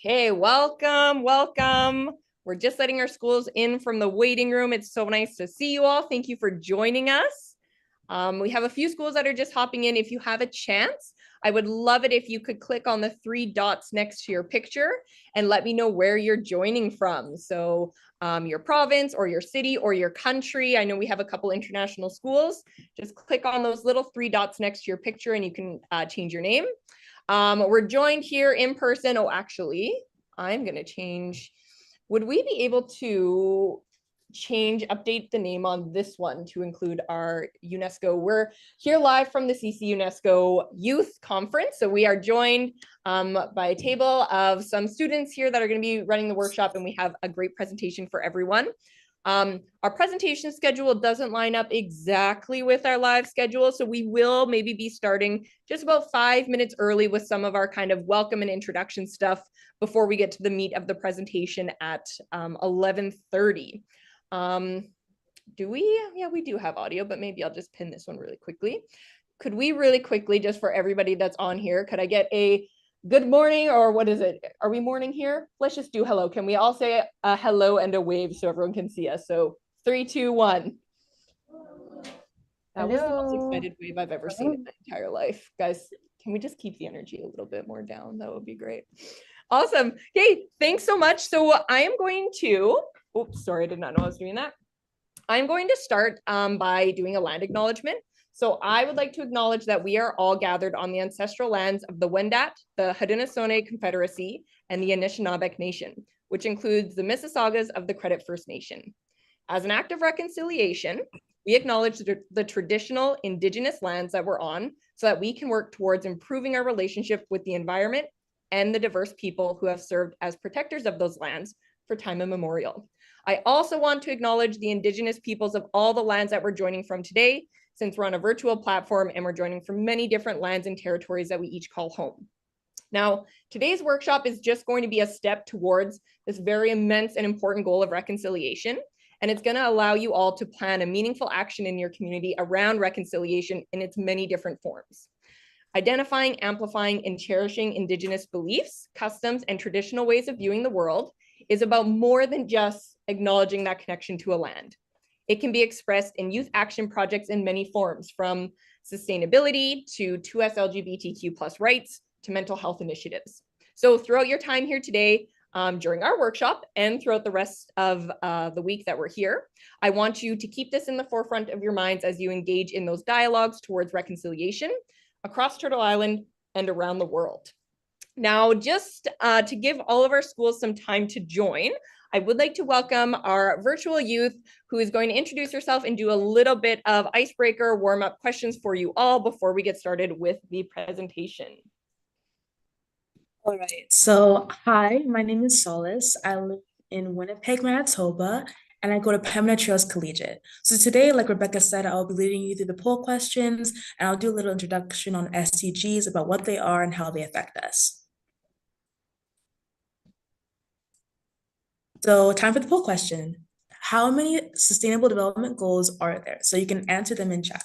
Okay, welcome. We're just letting our schools in from the waiting room. It's so nice to see you all. Thank you for joining us. We have a few schools that are just hopping in. If you have a chance, I would love it if you could click on the 3 dots next to your picture and let me know where you're joining from. So your province or your city or your country. I know we have a couple international schools. Just click on those little 3 dots next to your picture and you can change your name. We're joined here in person. Oh, actually, I'm going to change. Would we be able to update the name on this one to include our UNESCO? We're here live from the CCUNESCO Youth Conference. So we are joined by a table of some students here that are going to be running the workshop, and we have a great presentation for everyone. Our presentation schedule doesn't line up exactly with our live schedule, so we will maybe be starting just about 5 minutes early with some of our kind of welcome and introduction stuff before we get to the meat of the presentation at 11:30. Do we? Yeah, we do have audio, but maybe I'll just pin this one really quickly. Could we really quickly, just for everybody that's on here, could I get a good morning, or what is it? Are we morning here? Let's just do hello. Can we all say a hello and a wave so everyone can see us? So 3, 2, 1. That was the most excited wave I've ever seen in my entire life. Guys, can we just keep the energy a little bit more down? That would be great. Awesome. Okay, thanks so much. So I am going to, oops, sorry, I did not know I was doing that. I'm going to start by doing a land acknowledgement. So I would like to acknowledge that we are all gathered on the ancestral lands of the Wendat, the Haudenosaunee Confederacy, and the Anishinaabeg Nation, which includes the Mississaugas of the Credit First Nation. As an act of reconciliation, we acknowledge the traditional Indigenous lands that we're on so that we can work towards improving our relationship with the environment and the diverse people who have served as protectors of those lands for time immemorial. I also want to acknowledge the Indigenous peoples of all the lands that we're joining from today, since we're on a virtual platform and we're joining from many different lands and territories that we each call home. Now, today's workshop is just going to be a step towards this very immense and important goal of reconciliation, and it's going to allow you all to plan a meaningful action in your community around reconciliation in its many different forms. Identifying, amplifying, and cherishing Indigenous beliefs, customs, and traditional ways of viewing the world is about more than just acknowledging that connection to a land. It can be expressed in youth action projects in many forms, from sustainability to 2S LGBTQ+ rights to mental health initiatives. So throughout your time here today, during our workshop and throughout the rest of the week that we're here, I want you to keep this in the forefront of your minds as you engage in those dialogues towards reconciliation across Turtle Island and around the world. Now, just to give all of our schools some time to join, I would like to welcome our virtual youth who is going to introduce herself and do a little bit of icebreaker warm-up questions for you all before we get started with the presentation. All right, so hi, my name is Solace. I live in Winnipeg, Manitoba, and I go to Pembina Trails Collegiate. So today, like Rebecca said, I'll be leading you through the poll questions, and I'll do a little introduction on SDGs, about what they are and how they affect us. So time for the poll question. How many sustainable development goals are there? So you can answer them in chat.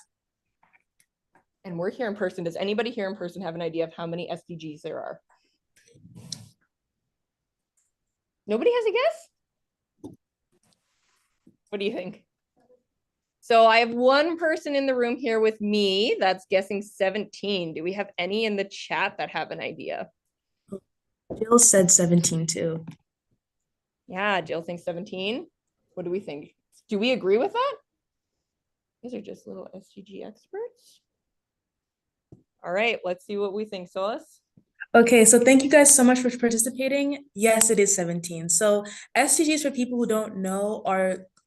And we're here in person. Does anybody here in person have an idea of how many SDGs there are? Nobody has a guess? What do you think? So I have one person in the room here with me that's guessing 17. Do we have any in the chat that have an idea? Jill said 17 too. Yeah, Jill thinks 17. What do we think? Do we agree with that? These are just little SDG experts. All right, let's see what we think, Solace. Okay, so thank you guys so much for participating. Yes, it is 17. So SDGs, for people who don't know,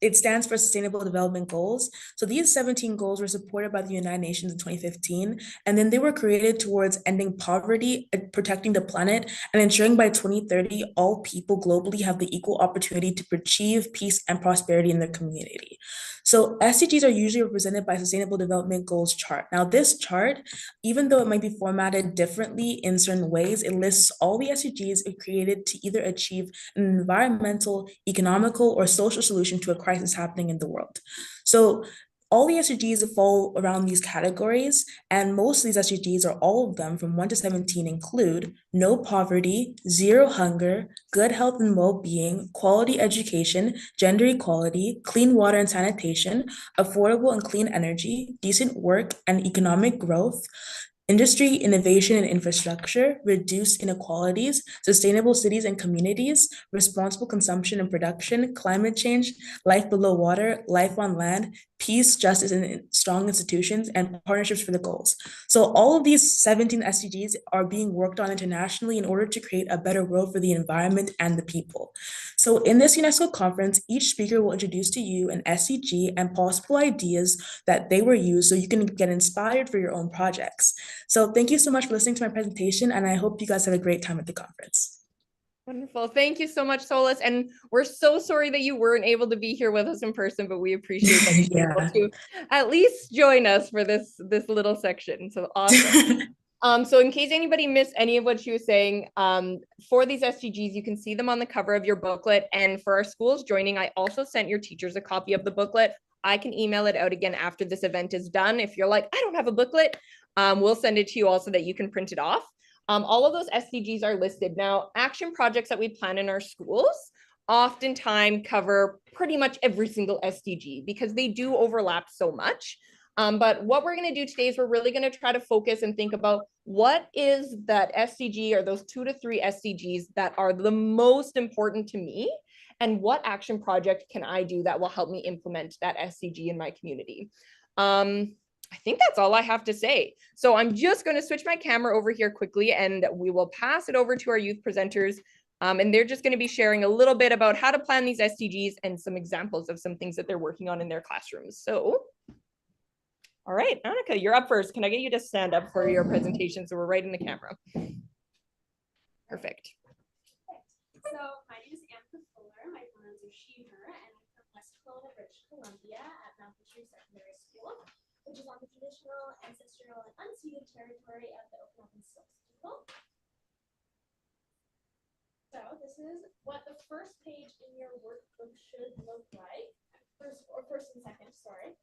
it stands for Sustainable Development Goals. So these 17 goals were supported by the United Nations in 2015, and then they were created towards ending poverty, protecting the planet, and ensuring by 2030, all people globally have the equal opportunity to achieve peace and prosperity in their community. So SDGs are usually represented by Sustainable Development Goals chart. Now this chart, even though it might be formatted differently in certain ways, it lists all the SDGs it created to either achieve an environmental, economical, or social solution to a crisis happening in the world. So All the SDGs fall around these categories, and most of these SDGs, or all of them from 1 to 17, include no poverty, zero hunger, good health and well-being, quality education, gender equality, clean water and sanitation, affordable and clean energy, decent work and economic growth, industry, innovation, and infrastructure, reduced inequalities, sustainable cities and communities, responsible consumption and production, climate change, life below water, life on land, peace, justice, and strong institutions, and partnerships for the goals. So all of these 17 SDGs are being worked on internationally in order to create a better world for the environment and the people. So in this UNESCO conference, each speaker will introduce to you an SDG and possible ideas that they were used so you can get inspired for your own projects. So thank you so much for listening to my presentation, and I hope you guys have a great time at the conference. Wonderful. Thank you so much, Solus. And we're so sorry that you weren't able to be here with us in person, but we appreciate that you were able to at least join us for this little section. So awesome. So in case anybody missed any of what she was saying, for these SDGs, you can see them on the cover of your booklet. And for our schools joining, I also sent your teachers a copy of the booklet. I can email it out again after this event is done. If you're like, I don't have a booklet, we'll send it to you also that you can print it off. All of those SDGs are listed. Now, action projects that we plan in our schools oftentimes cover pretty much every single SDG because they do overlap so much. But what we're going to do today is we're really going to try to focus and think about what is that SDG or those 2 to 3 SDGs that are the most important to me, and what action project can I do that will help me implement that SDG in my community. I think that's all I have to say. So I'm just going to switch my camera over here quickly, and we will pass it over to our youth presenters. And they're just going to be sharing a little bit about how to plan these SDGs and some examples of some things that they're working on in their classrooms. So, all right, Annika, you're up first. Can I get you to stand up for your presentation so we're right in the camera? Perfect. So my name is Annika Fuller. My pronouns are she, her, and I'm from West Kelowna, British Columbia at Mount Fisher Secondary School, which is on the traditional, ancestral, and unceded territory of the Okanagan Silks people. So this is what the first page in your workbook should look like. First and second, sorry.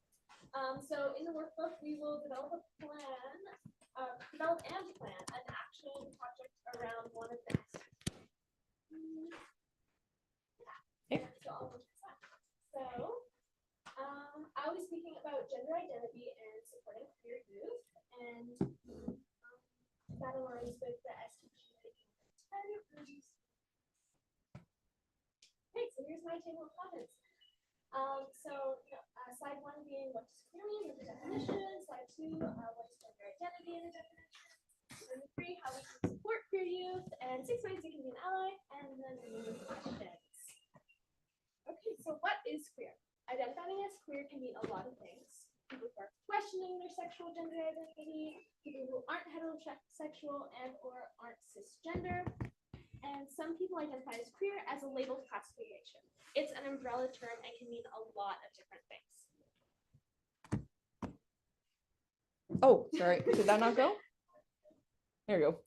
So in the workbook, we will develop a plan, develop and plan an action project around one of the yeah. So I'll be speaking about gender identity and supporting queer youth, and that aligns with the SDG. Okay, so here's my table of contents. Slide 1 being what does queer mean with the definition, slide 2, what is gender identity in the definition, and 3, how we can support queer youth, and 6 ways you can be an ally, and then questions. Okay, so what is queer? Identifying as queer can mean a lot of things. People who are questioning their sexual gender identity, people who aren't heterosexual and or aren't cisgender, and some people identify as queer as a labeled classification. It's an umbrella term and can mean a lot of different things. Oh, sorry, did that not go? There you go.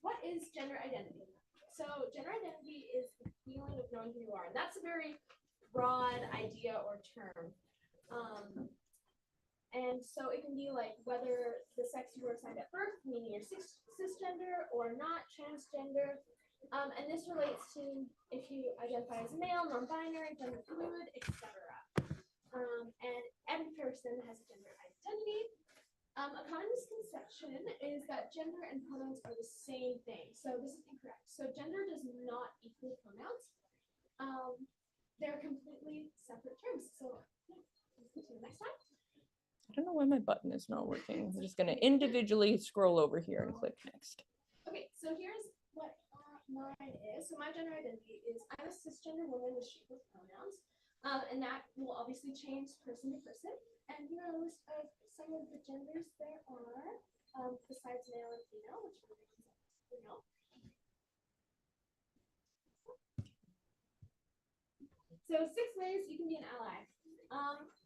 What is gender identity? So gender identity is the feeling of knowing who you are. And that's a very broad idea or term. And so it can be like whether the sex you were assigned at birth, meaning you're cisgender or not, transgender. And this relates to if you identify as male, non-binary, gender fluid, etc. And every person has a gender identity. A common misconception is that gender and pronouns are the same thing. So this is incorrect. So gender does not equal pronouns. They're completely separate terms. So let's go to the next slide. I don't know why my button is not working. I'm just going to individually scroll over here and click next. Okay, so here's what mine is. So my gender identity is I'm a cisgender woman with she with pronouns. And that will obviously change person to person. And here are a list of some of the genders there are, besides male and female, which we know. So 6 ways you can be an ally.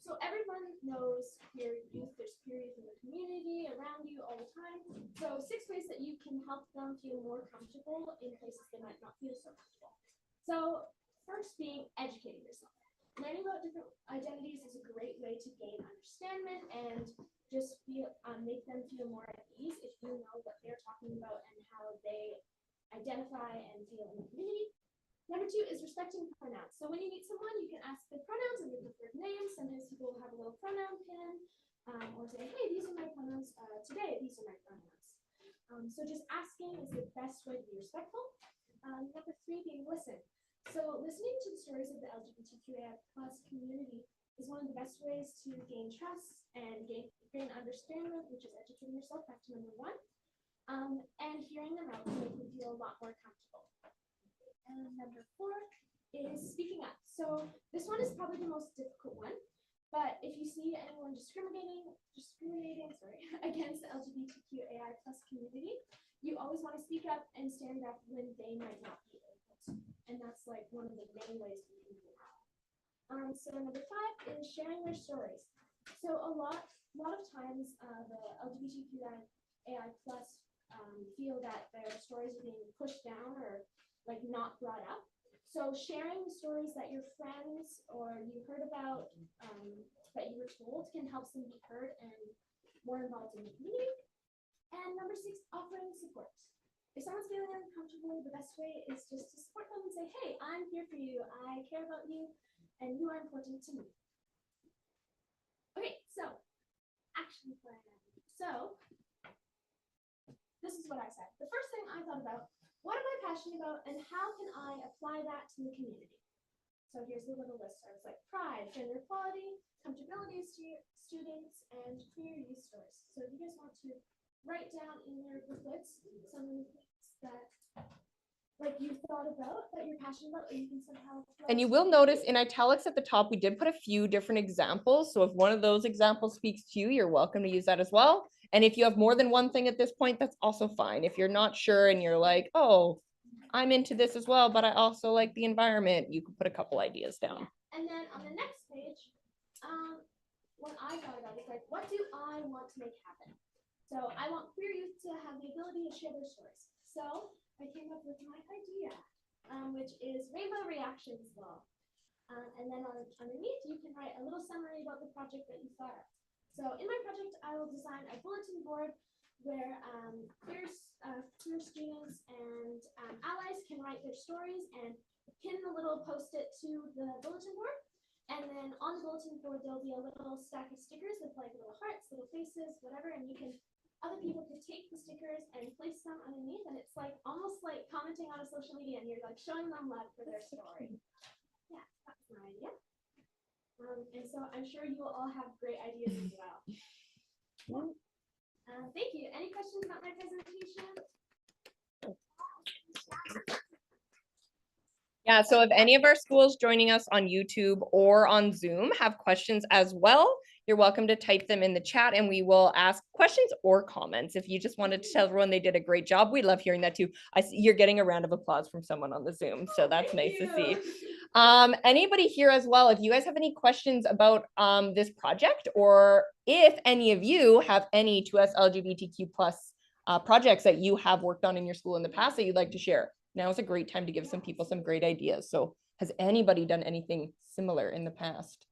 So everyone knows queer youth. There's queer youth in the community, around you, all the time. So 6 ways that you can help them feel more comfortable in places they might not feel so comfortable. So first being educating yourself. learning about different identities is a great way to gain understanding and just feel make them feel more at ease if you know what they're talking about and how they identify and feel in the community. Number 2 is respecting pronouns. So when you meet someone, you can ask the pronouns and their preferred names. Sometimes people will have a little pronoun pin or say, hey, these are my pronouns today. These are my pronouns. So just asking is the best way to be respectful. Number 3 being listen. So listening to the stories of the LGBTQIA+ community is one of the best ways to gain trust and gain understanding, which is educating yourself, back to number 1. And hearing them out can make you feel a lot more comfortable. And number 4 is speaking up. So this one is probably the most difficult one, but if you see anyone discriminating against the LGBTQAI+ community, you always want to speak up and stand up when they might not be able to. And that's like one of the main ways we can do that. So number 5 is sharing their stories. So a lot of times the LGBTQAI+ feel that their stories are being pushed down or like not brought up. So sharing the stories that your friends or you heard about that you were told can help them be heard and more involved in the community. And number 6, offering support. If someone's feeling uncomfortable, the best way is just to support them and say, hey, I'm here for you. I care about you and you are important to me. Okay, so action plan. So this is what I said. The first thing I thought about, what am I passionate about and how can I apply that to the community? So here's the little list. I was like pride, gender equality, comfortability of students, and queer youth stories. So if you guys want to write down in your booklets some of the things that like you thought about that you're passionate about, or you can somehow. And you will notice in italics at the top, we did put a few different examples. So if one of those examples speaks to you, you're welcome to use that as well. And if you have more than one thing at this point, that's also fine. If you're not sure and you're like, oh, I'm into this as well, but I also like the environment, you can put a couple ideas down. And then on the next page, what I thought about is like, what do I want to make happen? So I want queer youth to have the ability to share their stories. So I came up with my idea, which is rainbow reactions law. And then underneath, you can write a little summary about the project that you thought of. So in my project, I will design a bulletin board where queer students and allies can write their stories and pin the little post-it to the bulletin board. And then on the bulletin board, there'll be a little stack of stickers with like little hearts, little faces, whatever, and you can other people could take the stickers and place them underneath, and it's like almost like commenting on a social media, and you're like showing them love for their story. Yeah, that's my idea. And so I'm sure you will all have great ideas as well. Thank you. Any questions about my presentation? Yeah, so if any of our schools joining us on YouTube or on Zoom have questions as well, you're welcome to type them in the chat and we will ask questions or comments. If you just wanted to tell everyone they did a great job, we love hearing that too. I see you're getting a round of applause from someone on the Zoom, so that's nice to see. Anybody here as well, if you guys have any questions about this project, or if any of you have any 2S LGBTQ+ projects that you have worked on in your school in the past that you'd like to share, now is a great time to give some people some great ideas. So has anybody done anything similar in the past?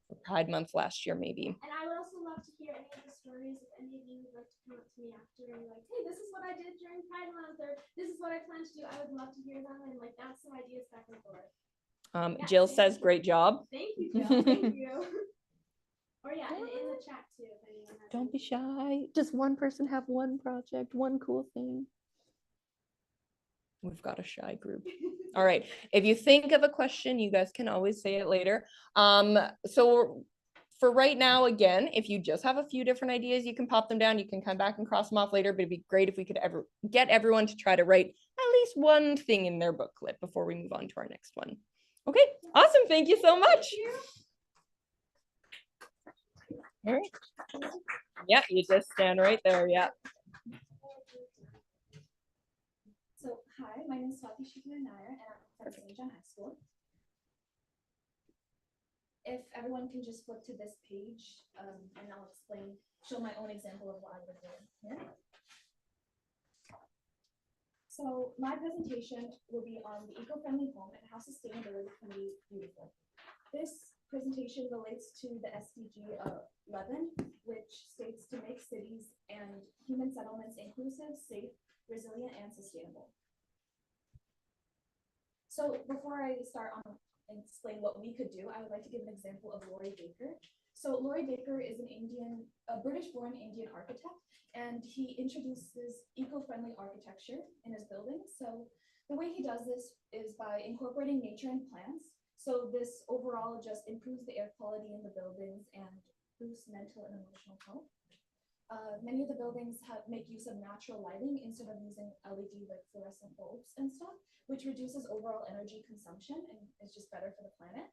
For Pride Month last year, maybe. And I would also love to hear any of the stories if any of you would like to come up to me after and like, hey, this is what I did during Pride Month, or this is what I plan to do. I would love to hear them and like bounce some ideas back and forth. Yeah, Jill says, great job. Thank you, Jill. Thank you. Or yeah, in the chat too. If anyone has Don't be shy. Just one person have one project, one cool thing. We've got a shy group. All right. If you think of a question, you guys can always say it later. So for right now, again, if you just have a few different ideas, you can pop them down. You can come back and cross them off later, but it'd be great if we could ever get everyone to try to write at least one thing in their booklet before we move on to our next one. Okay, awesome. Thank you so much. All right. Yeah, you just stand right there. Yeah. So, hi, my name is CCUNESCO and I'm from St. John High School. If everyone can just flip to this page, and I'll show my own example of what I would do here. So my presentation will be on the eco-friendly home and how sustainability can be beautiful. This presentation relates to the SDG 11, which states to make cities and human settlements inclusive, safe, resilient, and sustainable. So before I start on and explain what we could do, I would like to give an example of Laurie Baker. So Laurie Baker is a British-born Indian architect, and he introduces eco-friendly architecture in his buildings. So the way he does this is by incorporating nature and plants. So this overall just improves the air quality in the buildings and boosts mental and emotional health. Many of the buildings make use of natural lighting instead of using LED like fluorescent bulbs and stuff, which reduces overall energy consumption and is just better for the planet.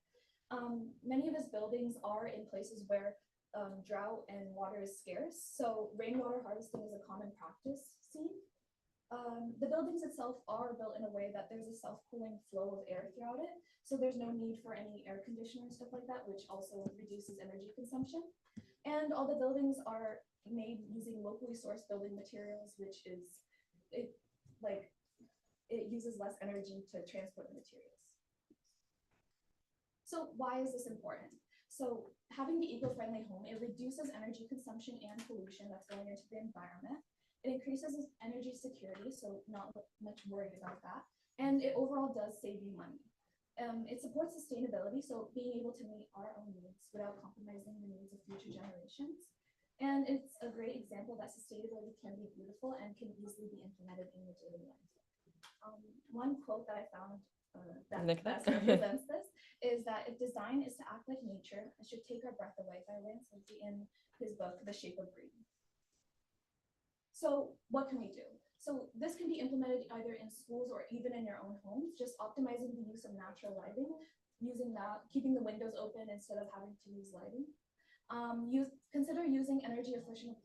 Many of his buildings are in places where drought and water is scarce, so rainwater harvesting is a common practice seen. The buildings itself are built in a way that there's a self-cooling flow of air throughout it, so there's no need for any air conditioner and stuff like that, which also reduces energy consumption. And all the buildings are made using locally sourced building materials, which is it uses less energy to transport the materials. So why is this important? So having the eco-friendly home, it reduces energy consumption and pollution that's going into the environment. It increases energy security, so not much worried about that. And it overall does save you money. It supports sustainability, so being able to meet our own needs without compromising the needs of future generations. And it's a great example that sustainability can be beautiful and can easily be implemented in your daily life. One quote that I found that represents this is that if design is to act like nature, it should take our breath away, by Lance Lindsay in his book, The Shape of Green. So what can we do? So this can be implemented either in schools or even in your own homes, just optimizing the use of natural lighting, using that, keeping the windows open instead of having to use lighting. Consider using energy efficient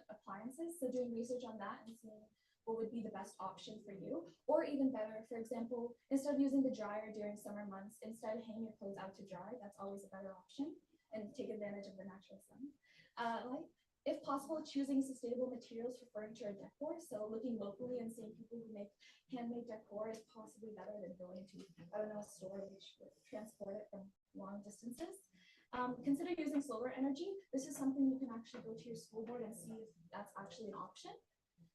appliances, so doing research on that and seeing what would be the best option for you. Or even better, for example, instead of using the dryer during summer months, instead hang your clothes out to dry. That's always a better option, and take advantage of the natural sun. If possible, choosing sustainable materials for furniture and decor. So looking locally and seeing people who make handmade decor is possibly better than going to, I don't know, a store which would transport it from long distances. Consider using solar energy. This is something you can actually go to your school board and see if that's actually an option.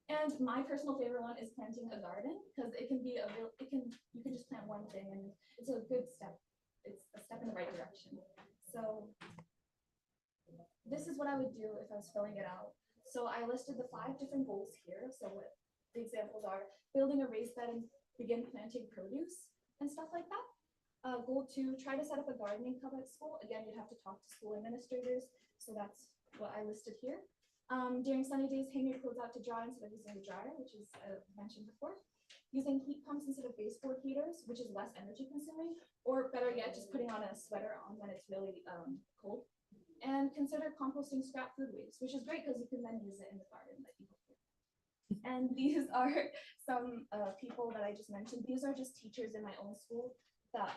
And my personal favorite one is planting a garden, because it can be you can just plant one thing and it's a good step. It's a step in the right direction. So this is what I would do if I was filling it out. So I listed the 5 different goals here. So what the examples are: building a raised bed and begin planting produce and stuff like that. Goal 2, try to set up a gardening club at school. Again, you'd have to talk to school administrators. So that's what I listed here. During sunny days, hang your clothes out to dry instead of using the dryer, which is mentioned before. Using heat pumps instead of baseboard heaters, which is less energy consuming, or better yet, just putting on a sweater on when it's really cold. And consider composting scrap food waste, which is great because you can then use it in the garden. And these are some people that I just mentioned. These are just teachers in my own school that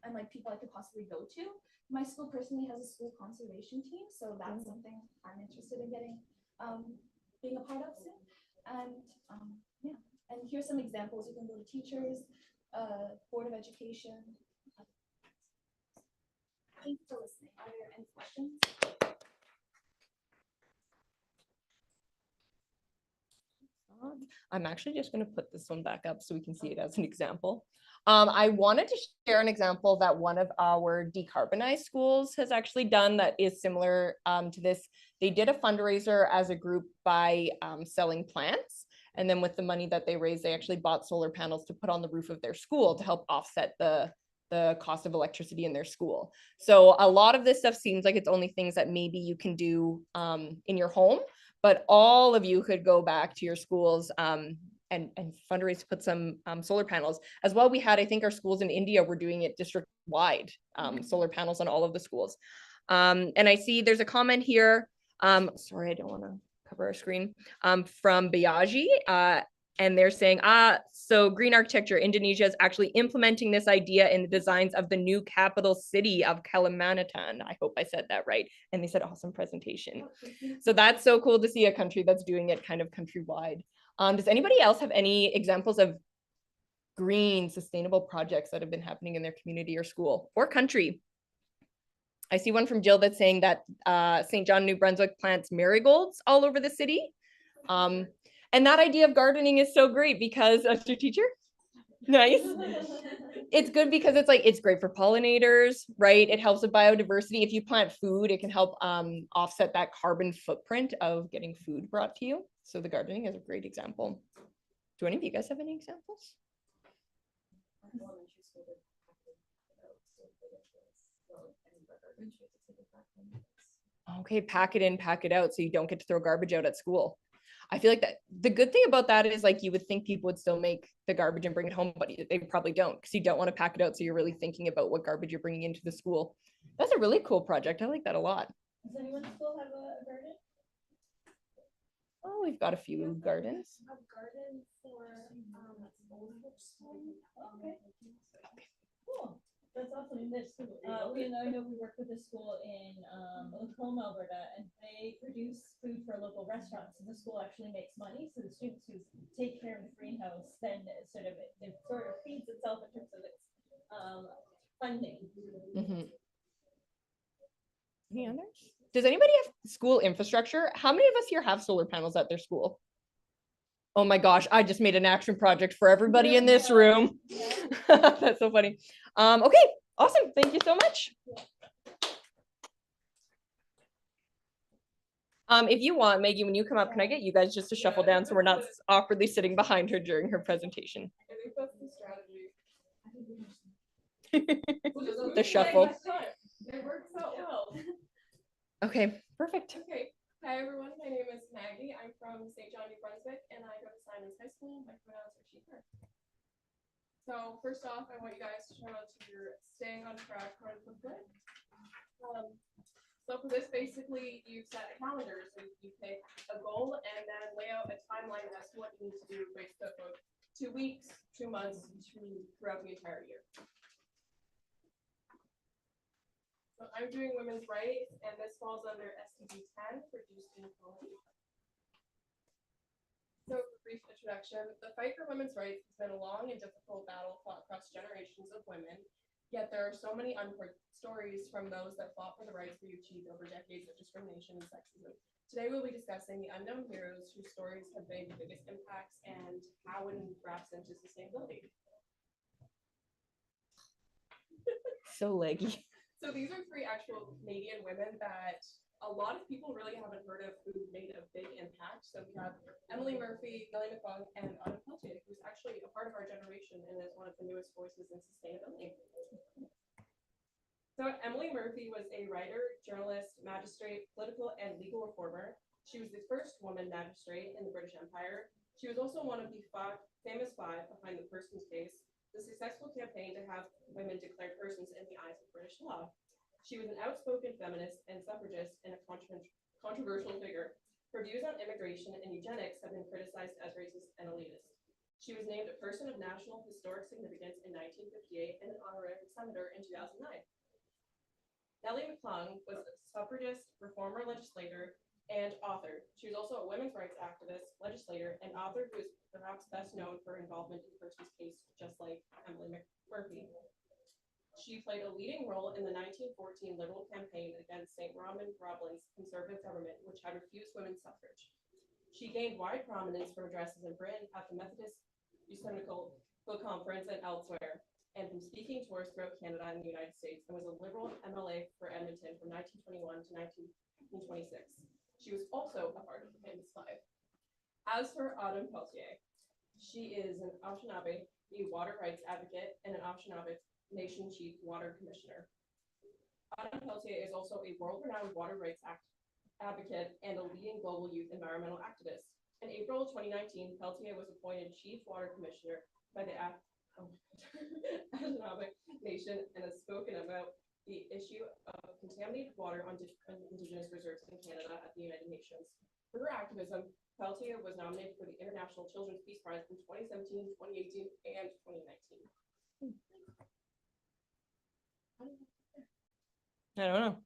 and like people I could possibly go to. My school personally has a school conservation team, so that's something I'm interested in getting being a part of soon. And yeah, and here's some examples. You can go to teachers, Board of Education. Thanks for listening. Are there any questions? I'm actually just going to put this one back up so we can see it as an example. I wanted to share an example that one of our decarbonized schools has actually done that is similar to this. They did a fundraiser as a group by selling plants. And then with the money that they raised, they actually bought solar panels to put on the roof of their school to help offset the cost of electricity in their school. So a lot of this stuff seems like it's only things that maybe you can do in your home, but all of you could go back to your schools and fundraise to put some solar panels. As well, we had, I think our schools in India were doing it district-wide, solar panels on all of the schools. And I see there's a comment here. Sorry, I don't want to cover our screen, from Biagi. And they're saying, so green architecture, Indonesia is actually implementing this idea in the designs of the new capital city of Kalimantan. I hope I said that right. And they said, awesome presentation. So that's so cool to see a country that's doing it kind of countrywide. Does anybody else have any examples of green, sustainable projects that have been happening in their community or school or country. I see one from Jill that's saying that St. John, New Brunswick plants marigolds all over the city. And that idea of gardening is so great because that's your teacher. Nice. It's good because it's like, it's great for pollinators, right? It helps with biodiversity. If you plant food, it can help offset that carbon footprint of getting food brought to you. So the gardening is a great example. Do any of you guys have any examples? Okay, pack it in, pack it out so you don't get to throw garbage out at school. I feel like that the good thing about that is like you would think people would still make the garbage and bring it home, but they probably don't because you don't want to pack it out. So you're really thinking about what garbage you're bringing into the school. That's a really cool project. I like that a lot. Does anyone still have a garden? Oh, we've got a few gardens. A garden for okay. Cool. That's awesome. In this, I know we work with a school in Lacombe, Alberta, and they produce food for local restaurants. And the school actually makes money, so the students who take care of the greenhouse then it sort of feeds itself in terms of its funding. Mm-hmm. Any others? Does anybody have school infrastructure? How many of us here have solar panels at their school? Oh my gosh, I just made an action project for everybody in this room. That's so funny. Okay, awesome. Thank you so much. If you want, Maggie, when you come up, can I get you guys just to shuffle down so we're not awkwardly sitting behind her during her presentation? I think that's the strategy. The shuffle. It works out well. Okay, perfect. Okay. Hi everyone, my name is Maggie. I'm from St. John, New Brunswick, and I go to Simons High School. My pronouns are she, her. So first off, I want you guys to show out to your staying on track card booklet. So for this, basically, you set a calendar. So you pick a goal and then lay out a timeline as to what you need to do based on 2 weeks, 2 months, throughout the entire year. So I'm doing women's rights, and this falls under SDG 10, reduced inequality. So, brief introduction. The fight for women's rights has been a long and difficult battle fought across generations of women, yet there are so many unheard stories from those that fought for the rights we achieved over decades of discrimination and sexism. Today, we'll be discussing the unknown heroes whose stories have made the biggest impacts and how it wraps into sustainability. So leggy. So these are 3 actual Canadian women that a lot of people really haven't heard of who made a big impact. So we have Emily Murphy, Gillian McClung, and Autumn Peltier, who's actually a part of our generation and is one of the newest voices in sustainability. So Emily Murphy was a writer, journalist, magistrate, political, and legal reformer. She was the first woman magistrate in the British Empire. She was also one of the famous 5 behind the Persons case, the successful campaign to have women declared persons in the eyes of British law. She was an outspoken feminist and suffragist and a controversial figure. Her views on immigration and eugenics have been criticized as racist and elitist. She was named a Person of National Historic Significance in 1958 and an honorary senator in 2009. Nellie McClung was a suffragist, reformer legislator, and author. She was also a women's rights activist, legislator, and author who is perhaps best known for involvement in the Persons case, just like Emily Murphy. She played a leading role in the 1914 Liberal campaign against St. Robin's conservative government, which had refused women's suffrage. She gained wide prominence from addresses in Britain at the Methodist Episcopal Conference and elsewhere, and from speaking tours throughout Canada and the United States, and was a Liberal MLA for Edmonton from 1921 to 1926. She was also a part of the famous 5. As for Autumn Peltier, she is an Anishinaabe, a water rights advocate, and an Anishinaabe Nation Chief Water Commissioner. Autumn Peltier is also a world-renowned water rights advocate and a leading global youth environmental activist. In April 2019, Peltier was appointed Chief Water Commissioner by the Anishinaabe Nation and has spoken about the issue of contaminated water on Indigenous reserves in Canada at the United Nations. For her activism, Peltier was nominated for the International Children's Peace Prize in 2017, 2018, and 2019. I don't know.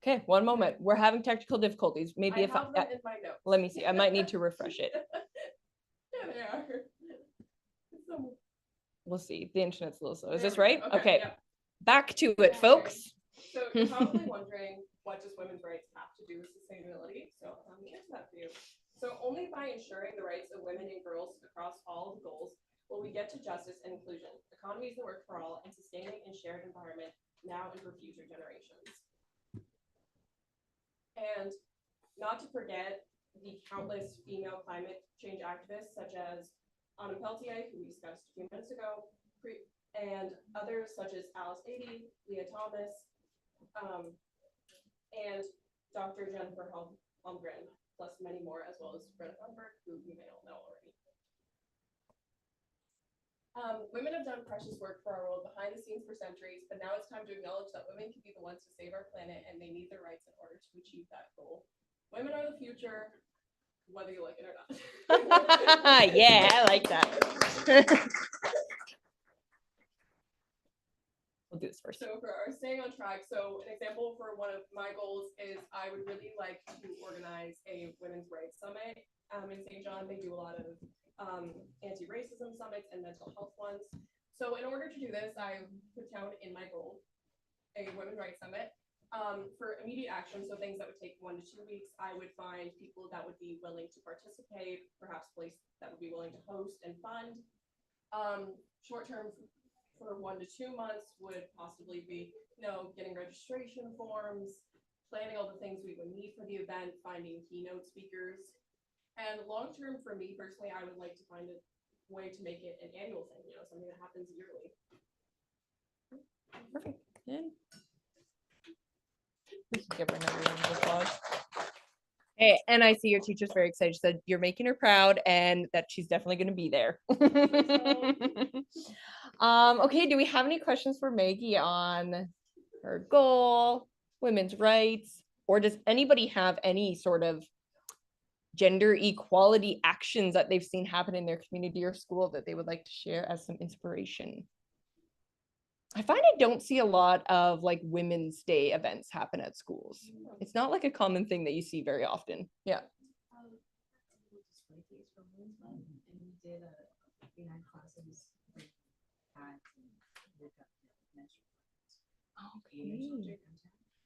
Okay, one moment. We're having technical difficulties. Maybe if I have them in my notes. let me see. I might need to refresh it. Yeah, they are. we'll see. The internet's a little slow. Is There this we go. right? Okay. Yeah. Back to it, folks. So you're probably wondering, what does women's rights have to do with sustainability? So let me answer that for you. So only by ensuring the rights of women and girls across all the goals will we get to justice and inclusion, economies that work for all, and sustaining and shared environment now and for future generations. And not to forget the countless female climate change activists such as Anna Peltier, who we discussed a few minutes ago, and others such as Alice Beatty, Leah Thomas, and Dr. Jennifer Holmgren, plus many more, as well as Greta Thunberg, who you may all know already. Women have done precious work for our world behind the scenes for centuries, but now it's time to acknowledge that women can be the ones to save our planet, and they need their rights in order to achieve that goal. Women are the future, whether you like it or not. Yeah, I like that. We'll do this first. So for our staying on track, so an example for one of my goals is I would really like to organize a women's rights summit in St. John. They do a lot of anti-racism summits and mental health ones. So in order to do this, I put down in my goal a women's rights summit. For immediate action, so things that would take 1 to 2 weeks, I would find people that would be willing to participate, perhaps place that would be willing to host and fund. Short term for 1 to 2 months would possibly be, getting registration forms, planning all the things we would need for the event, finding keynote speakers. And long term for me personally, I would like to find a way to make it an annual thing, something that happens yearly. Perfect. And we should give her another round of applause. Hey, and I see your teacher's very excited. She said you're making her proud and that she's definitely going to be there. Okay, do we have any questions for Maggie on her goal, women's rights, or does anybody have any sort of gender equality actions that they've seen happen in their community or school that they would like to share as some inspiration? I find I don't see a lot of like Women's Day events happen at schools. It's not like a common thing that you see very often. Yeah. Okay.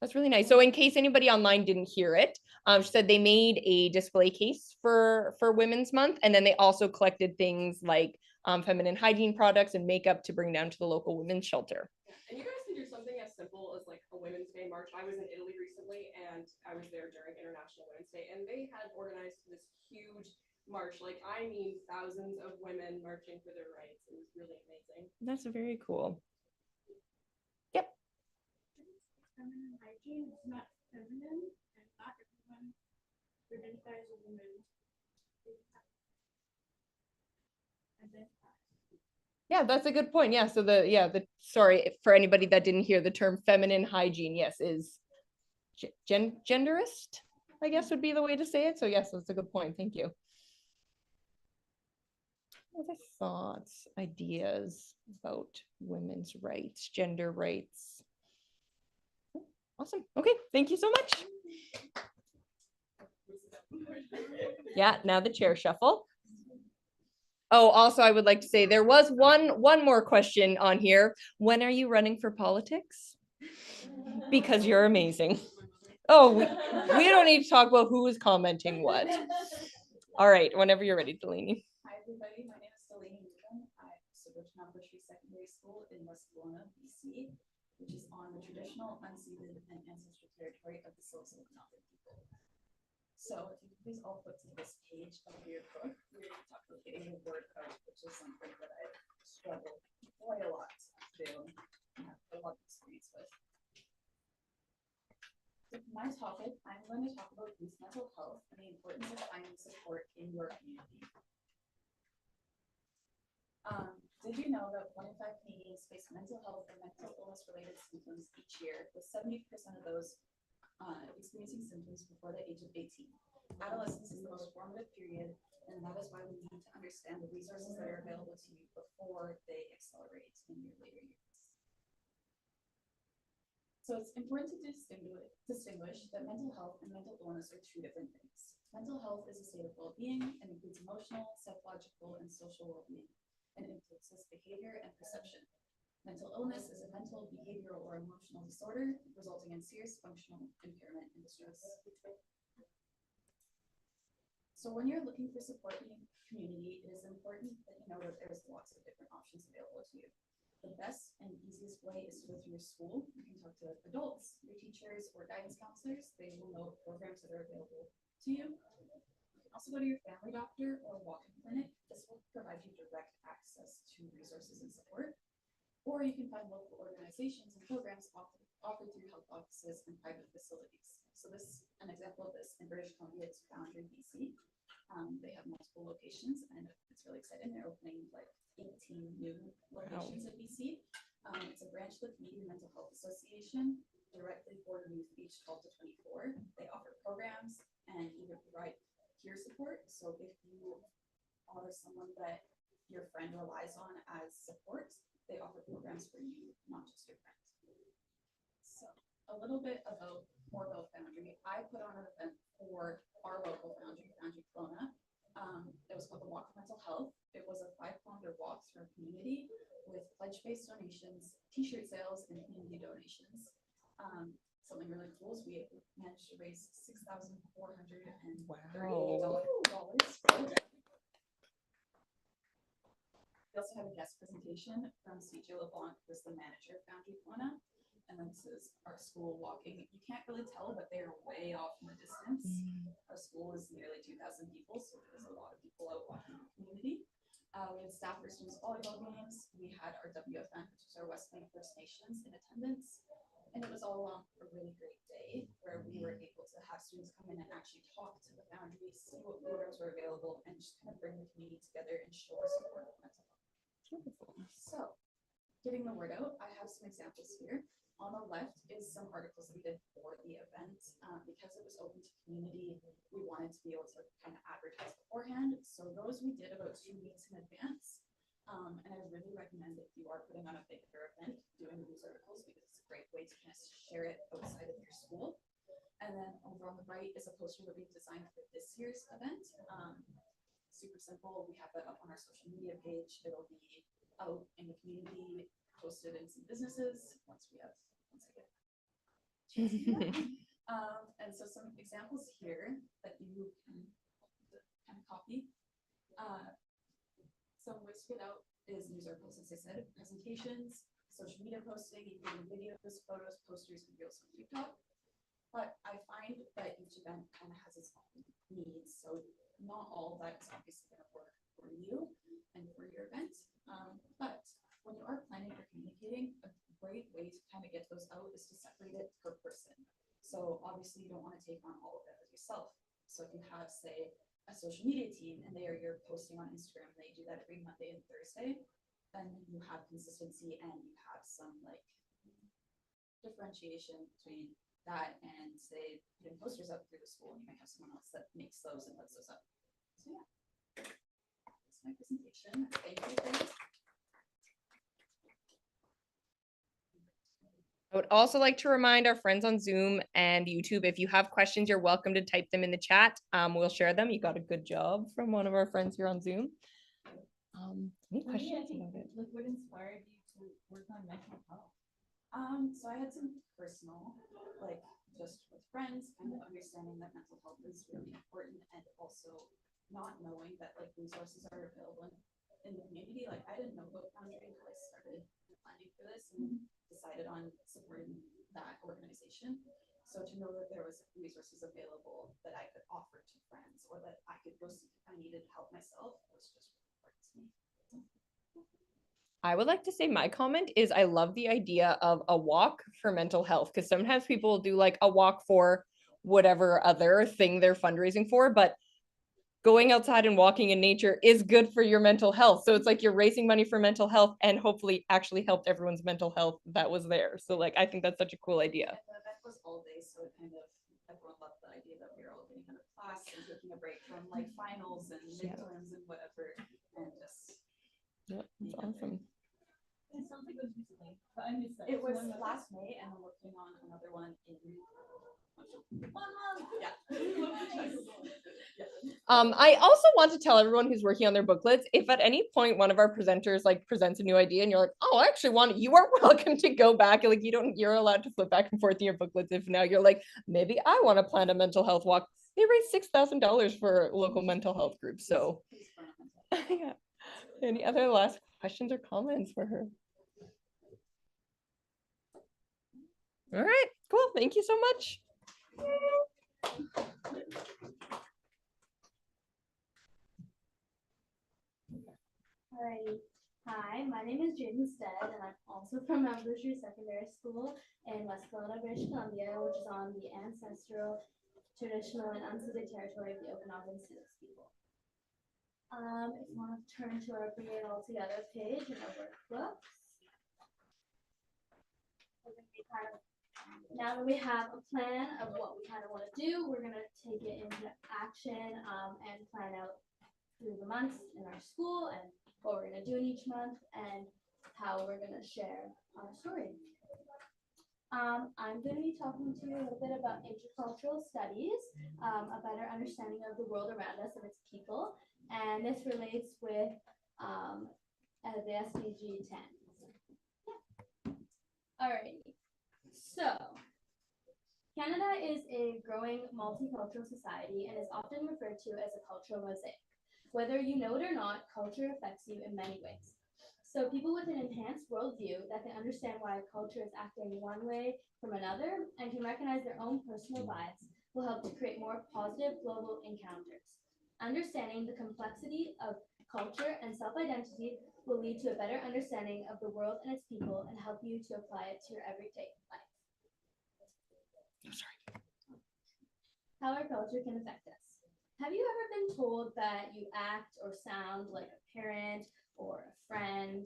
That's really nice. So in case anybody online didn't hear it, she said they made a display case for Women's Month, and then they also collected things like feminine hygiene products and makeup to bring down to the local women's shelter. And you guys can do something as simple as like a Women's Day march. I was in Italy recently and I was there during International Women's Day, and they had organized this huge march. Like, I mean, thousands of women marching for their rights. It was really amazing. That's very cool. Yep. Feminine hygiene is not feminine, and not everyone identifies as a woman. Yeah, that's a good point. Yeah. So sorry for anybody that didn't hear the term feminine hygiene. Yes, is genderist, I guess would be the way to say it. So yes, that's a good point. Thank you. Other thoughts, ideas about women's rights, gender rights? Awesome. Okay, thank you so much. Yeah, now the chair shuffle. Oh, also, I would like to say there was one more question on here. When are you running for politics? Because you're amazing. Oh, we don't need to talk about who is commenting what. All right, whenever you're ready, Delaney. Hi, everybody. My name is Delaney Newton. I'm Soberton Elementary Secondary School in West Kelowna, BC, which is on the traditional, unceded, and ancestral territory of the Silesian people. So if you could please all flip to this page of your book, we're going to talk about getting the word out, which is something that I've struggled quite a lot to do and have a lot of experience with. So for my topic, I'm going to talk about youth mental health and the importance of finding support in your community. Did you know that 1 in 5 Canadians face mental health and mental illness related symptoms each year, with 70% of those experiencing symptoms before the age of 18. Adolescence is the most formative period, and that is why we need to understand the resources that are available to you before they accelerate in your later years. So it's important to distinguish that mental health and mental illness are 2 different things. Mental health is a state of well-being and includes emotional, psychological, and social well-being. and influences behavior and perception. Mental illness is a mental, behavioral, or emotional disorder resulting in serious functional impairment and distress. So when you're looking for support in your community, it is important that you know that there's lots of different options available to you. The best and easiest way is to go through your school. You can talk to adults, your teachers, or guidance counselors. They will know programs that are available to you. You can also go to your family doctor or walk-in clinic. This will provide you direct access to resources and support. Or you can find local organizations and programs offered through health offices and private facilities. So this, an example of this in British Columbia is Boundary, BC. They have multiple locations and it's really exciting. They're opening like 18 new locations in BC. It's a branch of the Canadian Mental Health Association directly for youth aged 12 to 24. They offer programs and even provide peer support. So if you are someone that your friend relies on as support, they offer programs for you, not just your friends. So a little bit about more about Boundary. I put on an event for our local Boundary, Boundary Kelowna. It was called the Walk for Mental Health. It was a 5-kilometer walk through our community with pledge-based donations, t-shirt sales, and community donations. Something really cool is we managed to raise $6,438. We also have a guest presentation from CJ LeBlanc, who's the manager of Boundary Kelowna. And then this is our school walking. You can't really tell, but they're way off in the distance. Our school is nearly 2,000 people, so there's a lot of people out walking in the community. We had staff for students volleyball games. We had our WFN, which is our West Bank First Nations, in attendance. And it was all along a really great day where we were able to have students come in and actually talk to the boundaries, see what programs were available, and just kind of bring the community together and show our support for mental health. So, getting the word out, I have some examples here. On the left is some articles we did for the event. Because it was open to community, we wanted to be able to kind of advertise beforehand. So those we did about 2 weeks in advance. And I really recommend if you are putting on a bigger event, doing these articles because it's a great way to kind of share it outside of your school. And then over on the right is a poster that we've designed for this year's event. Super simple. We have that up on our social media page. It'll be out in the community, posted in some businesses once I get a chance to do that. And so some examples here that you can kind of copy. Some ways to get out is news articles, as I said, presentations, social media posting, including videos, photos, posters, videos on TikTok. But I find that each event kind of has its own needs. So not all of that is obviously going to work for you and for your event. But when you are planning or communicating, a great way to kind of get those out is to separate it per person. So obviously you don't want to take on all of it yourself. So if you have, say, a social media team and you're posting on Instagram, they do that every Monday and Thursday, then you have consistency and you have some like differentiation between that and say putting posters up through the school, and you might have someone else that makes those and puts those up. So yeah, that's my presentation. Thank you. I would also like to remind our friends on Zoom and YouTube, if you have questions, you're welcome to type them in the chat. We'll share them. You got a good job from one of our friends here on Zoom. Any questions about it? Like, what inspired you to work on mental health? So I had some personal, like just with friends, kind of understanding that mental health is really important, and also not knowing that like resources are available in the community. Like I didn't know about Boundary until I started planning for this and decided on supporting that organization. So to know that there was resources available that I could offer to friends or that I could go see if I needed help myself was just really important to me. I would like to say my comment is I love the idea of a walk for mental health, because sometimes people do like a walk for whatever other thing they're fundraising for, but going outside and walking in nature is good for your mental health. So it's like you're raising money for mental health and hopefully actually helped everyone's mental health that was there. So like, I think that's such a cool idea. And the event was all day, so it kind of, everyone loved the idea that we were all getting out of class and taking a break from like finals and midterms and whatever, and just. Yep, that's awesome. It sounds like it was recently, but I missed that. It was When last May, and we're working on another one in 1 month. Yeah. I also want to tell everyone who's working on their booklets, if at any point one of our presenters like presents a new idea and you're like, oh, I actually want it, you are welcome to go back. Like you're allowed to flip back and forth in your booklets. If now you're like, maybe I want to plan a mental health walk. They raised $6,000 for local mental health groups. So yeah. Any other last questions or comments for her? All right, cool. Thank you so much. Alrighty. Hi, my name is Jaden Stead, and I'm also from Mount Boucher Secondary School in West Kelowna, British Columbia, which is on the ancestral, traditional, and unceded territory of the Okanagan Siouxs people. If you want to turn to our Bring It All Together page in our workbooks. Now that we have a plan of what we kind of want to do, we're going to take it into action and plan out through the months in our school and what we're going to do in each month and how we're going to share our story. I'm going to be talking to you a little bit about intercultural studies, a better understanding of the world around us and its people, and this relates with the SDG 10. Alrighty, so Canada is a growing multicultural society and is often referred to as a cultural mosaic. Whether you know it or not, culture affects you in many ways. So people with an enhanced worldview that can understand why a culture is acting one way from another and can recognize their own personal bias will help to create more positive global encounters. Understanding the complexity of culture and self-identity will lead to a better understanding of the world and its people and help you to apply it to your everyday life. How our culture can affect us. Have you ever been told that you act or sound like a parent or a friend?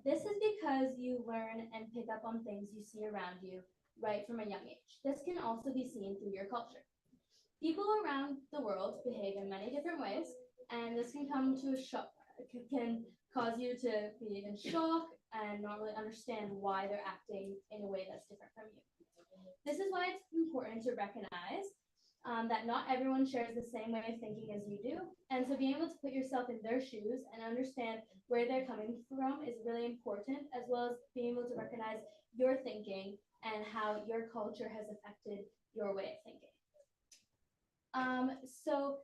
This is because you learn and pick up on things you see around you right from a young age. This can also be seen through your culture. People around the world behave in many different ways, and this can come to a shock. It can cause you to be in shock and not really understand why they're acting in a way that's different from you. This is why it's important to recognize that not everyone shares the same way of thinking as you do. And so being able to put yourself in their shoes and understand where they're coming from is really important, as well as being able to recognize your thinking and how your culture has affected your way of thinking. So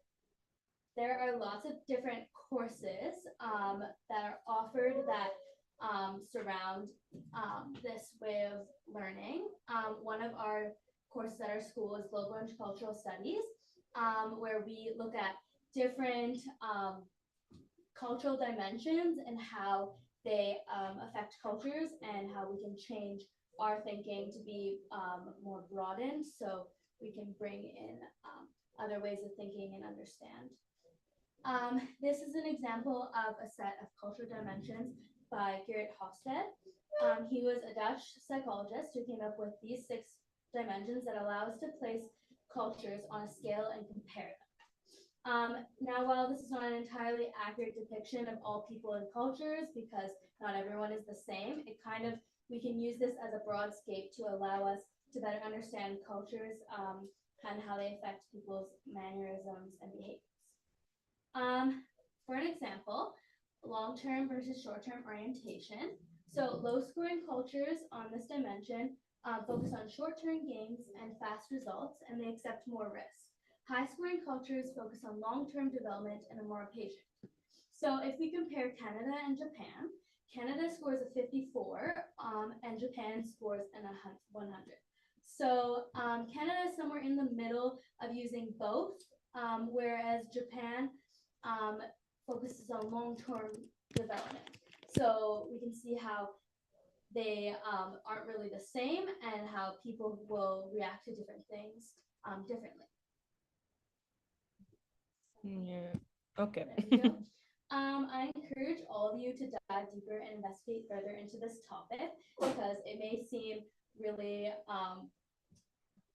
there are lots of different courses that are offered that surround this way of learning. One of our courses at our school is Global Intercultural Studies, where we look at different cultural dimensions and how they affect cultures and how we can change our thinking to be more broadened so we can bring in other ways of thinking and understand. This is an example of a set of cultural dimensions by Gerrit Hofstede. He was a Dutch psychologist who came up with these 6 dimensions that allow us to place cultures on a scale and compare them. Now, while this is not an entirely accurate depiction of all people and cultures, because not everyone is the same, we can use this as a broad scape to allow us to better understand cultures and how they affect people's mannerisms and behaviors. For an example, long-term versus short-term orientation. So low-scoring cultures on this dimension focus on short-term gains and fast results, and they accept more risk. High-scoring cultures focus on long-term development and are more patient. So if we compare Canada and Japan, Canada scores a 54 and Japan scores a 100. So Canada is somewhere in the middle of using both, whereas Japan focuses on long-term development. So we can see how they aren't really the same and how people will react to different things differently. Yeah. Okay. I encourage all of you to dive deeper and investigate further into this topic because it may seem really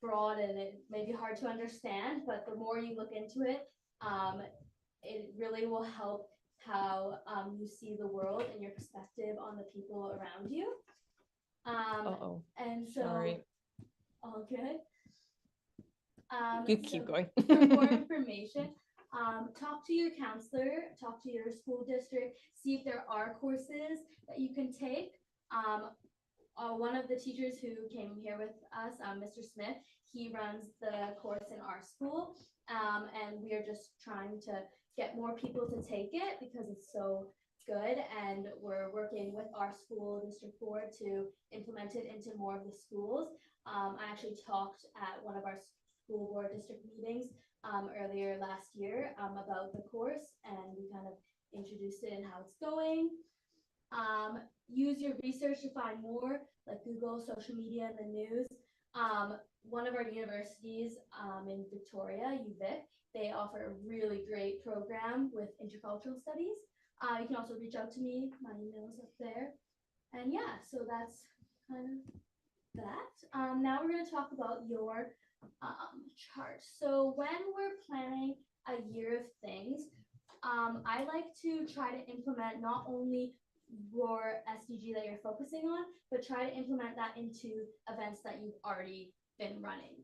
broad and it may be hard to understand, but the more you look into it, it really will help how you see the world and your perspective on the people around you. And so, sorry. All good. You keep going. For more information Talk to your counselor, talk to your school district, see if there are courses that you can take. One of the teachers who came here with us, Mr. Smith, he runs the course in our school, and we are just trying to get more people to take it because it's so good, and we're working with our school district board to implement it into more of the schools. I actually talked at one of our school board district meetings earlier last year about the course, and we kind of introduced it and how it's going. Use your research to find more, like Google, social media, and the news. One of our universities in Victoria, UVic, they offer a really great program with intercultural studies. You can also reach out to me. My email is up there. And yeah, so that's kind of that. Now we're going to talk about your chart. So when we're planning a year of things, I like to try to implement not only your SDG that you're focusing on, but try to implement that into events that you've already been running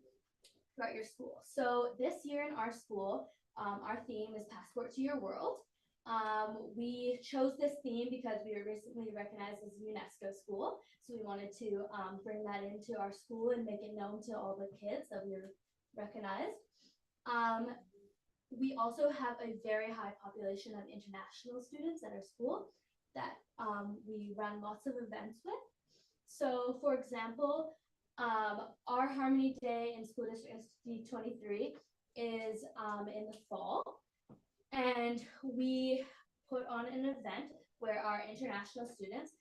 throughout your school. So this year in our school, our theme is Passport to Your World. We chose this theme because we were recently recognized as a UNESCO school. So we wanted to bring that into our school and make it known to all the kids that we were recognized. We also have a very high population of international students at our school that we run lots of events with. So for example, our Harmony Day in School District SD23 is in the fall. And we put on an event where our international students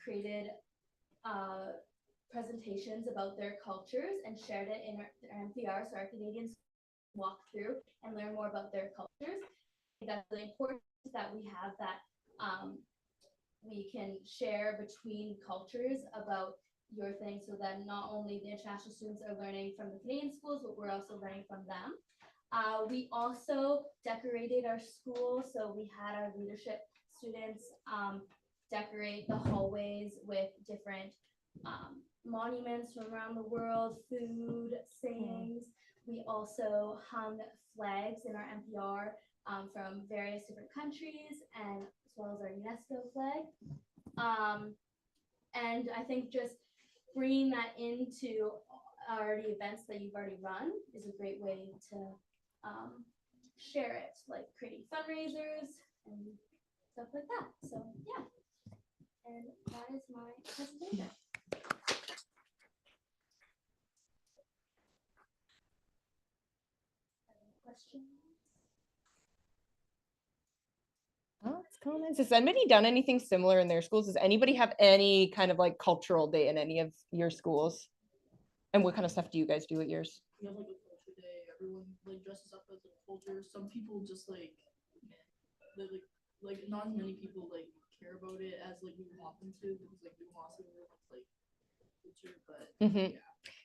created presentations about their cultures and shared it in our MPR, so our Canadians walk through and learn more about their cultures. I think that's really important that we have that we can share between cultures about your thing, so that not only the international students are learning from the Canadian schools, but we're also learning from them. We also decorated our school, so we had our leadership students decorate the hallways with different monuments from around the world, food, sayings. We also hung flags in our MPR from various different countries, and as well as our UNESCO flag. And I think just bringing that into already events that you've already run is a great way to share it, like creating fundraisers and stuff like that. So yeah, and that is my presentation. Any questions? Oh, it's comments. Has anybody done anything similar in their schools? Does anybody have any kind of like cultural day in any of your schools? And what kind of stuff do you guys do at yours? We have like a culture day. Everyone like dresses up as a culture. Some people just like not as many people like care about it as like we want them to, because like we want to like culture, but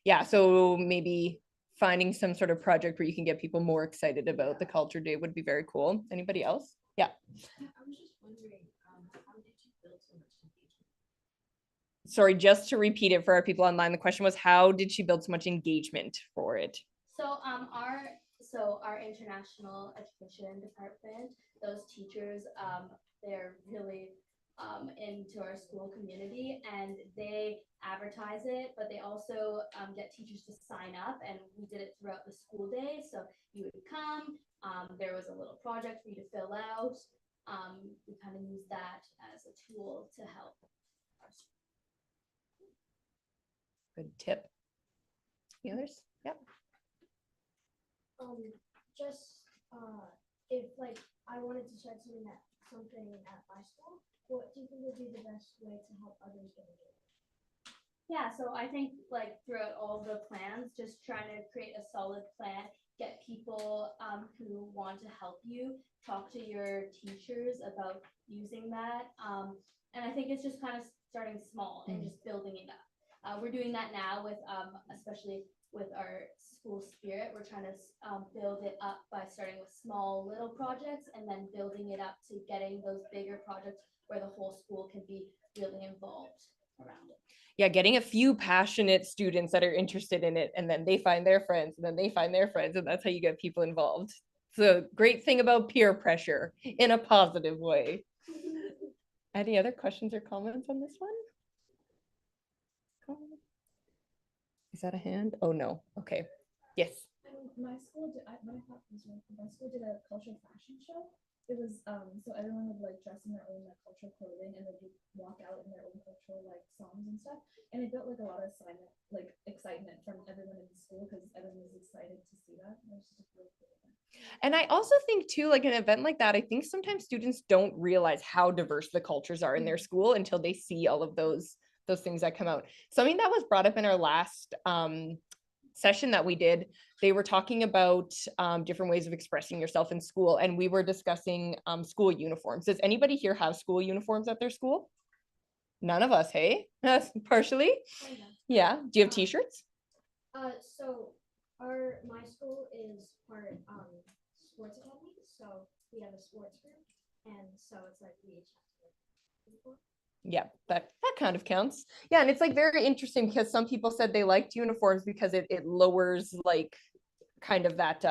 yeah, so maybe finding some sort of project where you can get people more excited about the culture day would be very cool. Anybody else? Yeah. I was just wondering, how did you build so much engagement? Sorry, just to repeat it for our people online, the question was, how did she build so much engagement for it? So our international education department, those teachers, they're really into our school community, and they advertise it, but they also get teachers to sign up, and we did it throughout the school day. So you would come, there was a little project for you to fill out. We kind of use that as a tool to help. Good tip. The others? Yep. Just if like I wanted to start something at my school, what do you think would be the best way to help others get engaged? Yeah, so I think like throughout all the plans, just trying to create a solid plan, get people who want to help you, talk to your teachers about using that. And I think it's just kind of starting small and just building it up. We're doing that now with especially with our school spirit. We're trying to build it up by starting with small little projects and then building it up to getting those bigger projects where the whole school can be really involved around it. Yeah, getting a few passionate students that are interested in it, and then they find their friends, and then they find their friends, and that's how you get people involved. It's a great thing about peer pressure in a positive way. Any other questions or comments on this one? Is that a hand? Oh, no. Okay. Yes. My school did, my school did a cultural fashion show. It was, so everyone would like dress in their own like cultural clothing and they would walk out in their own cultural like songs and stuff. And it built like a lot of excitement from everyone in the school because everyone was excited to see that. It was just a really cool event. And I also think too, like an event like that, I think sometimes students don't realize how diverse the cultures are in their school until they see all of those things that come out. Something that was brought up in our last session that we did, they were talking about different ways of expressing yourself in school, and we were discussing school uniforms. Does anybody here have school uniforms at their school? None of us, hey? Partially? Yeah. Do you have t-shirts? So my school is part sports academy, so we have a sports group, and so it's like we each have to. Yeah, that kind of counts. Yeah, and it's like very interesting because some people said they liked uniforms because it lowers like kind of that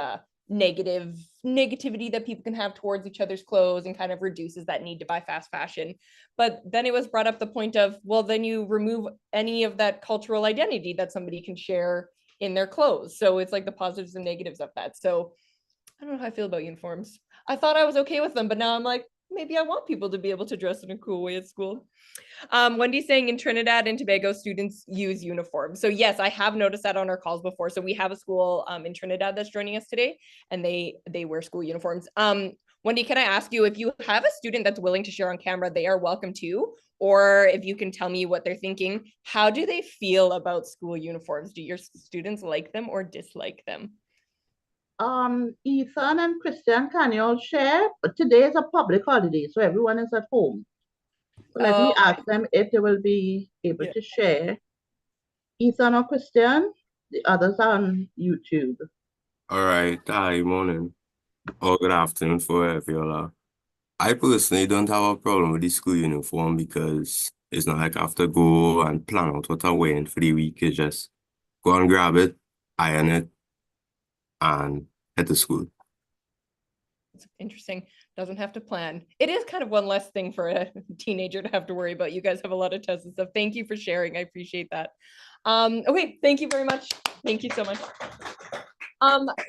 negativity that people can have towards each other's clothes and kind of reduces that need to buy fast fashion. But then it was brought up the point of, well, then you remove any of that cultural identity that somebody can share in their clothes. So it's like the positives and negatives of that. So I don't know how I feel about uniforms. I thought I was okay with them, but now I'm like, maybe I want people to be able to dress in a cool way at school. Wendy's saying in Trinidad and Tobago, students use uniforms. So yes, I have noticed that on our calls before. So we have a school in Trinidad that's joining us today, and they wear school uniforms. Wendy, can I ask you, if you have a student that's willing to share on camera, they are welcome to, or if you can tell me what they're thinking, how do they feel about school uniforms? Do your students like them or dislike them? Ethan and Christian, can you all share? But today is a public holiday, so everyone is at home. So let me ask them if they will be able to share. Ethan or Christian, the others are on YouTube. All right. Hi, morning. Or good afternoon for wherever you are. I personally don't have a problem with the school uniform because it's not like I have to go and plan out what I'm wearing for the week. It's just go and grab it, iron it, and head to school. It's interesting. Doesn't have to plan. It is kind of one less thing for a teenager to have to worry about. You guys have a lot of tests and stuff. Thank you for sharing. I appreciate that. Okay, thank you very much. Thank you so much.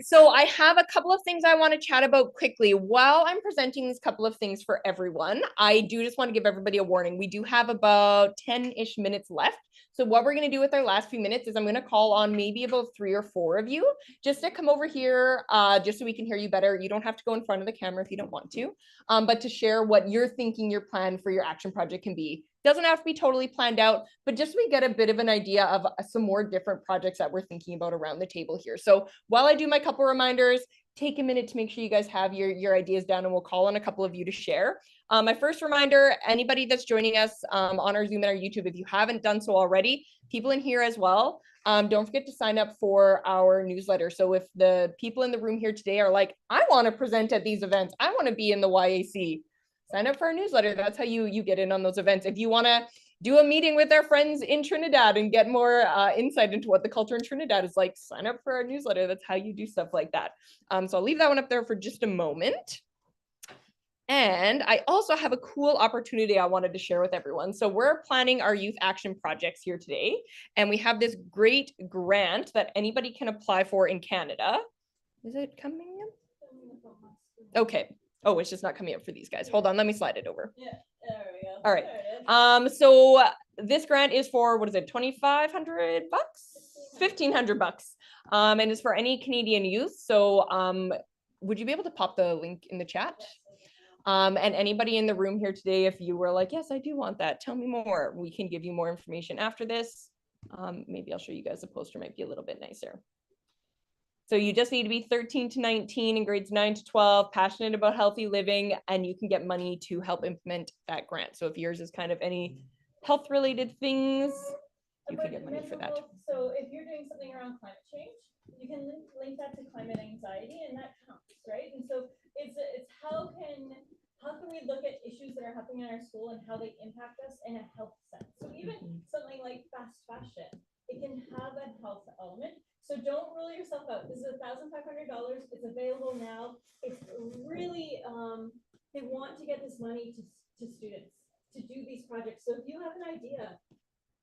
So I have a couple of things I want to chat about quickly. While I'm presenting these couple of things for everyone, I do just want to give everybody a warning. We do have about 10-ish minutes left. So what we're going to do with our last few minutes is I'm going to call on maybe about 3 or 4 of you just to come over here, just so we can hear you better. You don't have to go in front of the camera if you don't want to, but to share what you're thinking your plan for your action project can be. Doesn't have to be totally planned out, but just so we get a bit of an idea of some more different projects that we're thinking about around the table here. So while I do my couple reminders, take a minute to make sure you guys have your ideas down, and we'll call on a couple of you to share. My first reminder, anybody that's joining us on our Zoom and our YouTube, if you haven't done so already, people in here as well, don't forget to sign up for our newsletter. So if the people in the room here today are like, I want to present at these events, I want to be in the YAC, sign up for our newsletter. That's how you get in on those events. If you want to do a meeting with our friends in Trinidad and get more insight into what the culture in Trinidad is like, sign up for our newsletter. That's how you do stuff like that. So I'll leave that one up there for just a moment. And I also have a cool opportunity I wanted to share with everyone. So we're planning our youth action projects here today, and we have this great grant that anybody can apply for in Canada. Is it coming up? Okay. Oh, it's just not coming up for these guys. Hold on, let me slide it over. Yeah, there we go. All right. So this grant is for, what is it, $2,500? $1,500. And it's for any Canadian youth. So would you be able to pop the link in the chat? And anybody in the room here today, if you were like, yes, I do want that, tell me more. We can give you more information after this. Maybe I'll show you guys the poster, might be a little bit nicer. So you just need to be 13 to 19 in grades 9 to 12, passionate about healthy living, and you can get money to help implement that grant. So if yours is kind of any health related things, you can get money for that. So if you're doing something around climate change, you can link that to climate anxiety, and that counts, right? And so it's how can we look at issues that are happening in our school and how they impact us in a health sense? So even something like fast fashion, it can have a health element. So don't rule yourself out. This is $1,500. It's available now. It's really, they want to get this money to students to do these projects. So if you have an idea,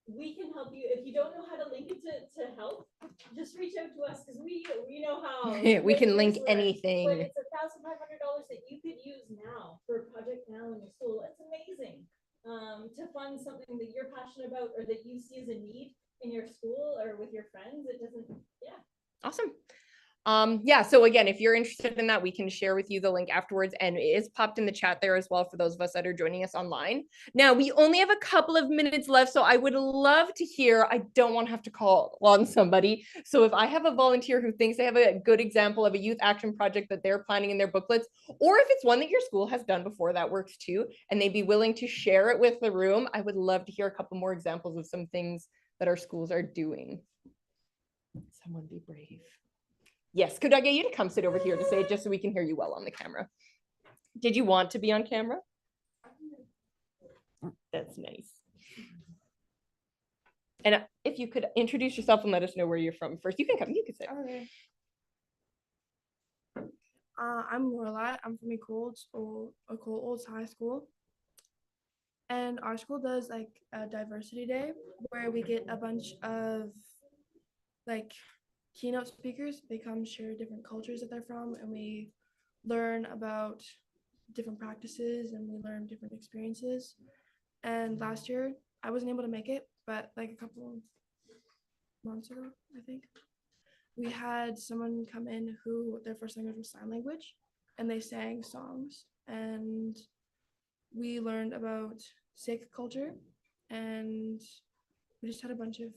we can help you. If you don't know how to link it to help, just reach out to us because we know how. We can link this works. anything. But it's $1,500 that you could use now for a project now in your school. It's amazing to fund something that you're passionate about or that you see as a need in your school or with your friends. It doesn't, yeah. Awesome. Yeah, so again, if you're interested in that, we can share with you the link afterwards, and it is popped in the chat there as well for those of us that are joining us online. Now, we only have a couple of minutes left, so I would love to hear, I don't want to have to call on somebody. So if I have a volunteer who thinks they have a good example of a youth action project that they're planning in their booklets, or if it's one that your school has done before, that works too, and they'd be willing to share it with the room, I would love to hear a couple more examples of some things that our schools are doing. Someone be brave. Yes, could I get you to come sit over here to say it just so we can hear you well on the camera? Did you want to be on camera? That's nice. And if you could introduce yourself and let us know where you're from first. You can come, you can sit. Okay. I'm Lorelai. I'm from Ecole Olds High School. And our school does like a diversity day where we get a bunch of like keynote speakers. They come share different cultures that they're from, and we learn about different practices and we learn different experiences. And last year I wasn't able to make it, but like a couple of months ago, I think, we had someone come in who their first language was sign language, and they sang songs, and we learned about Sikh culture, and we just had a bunch of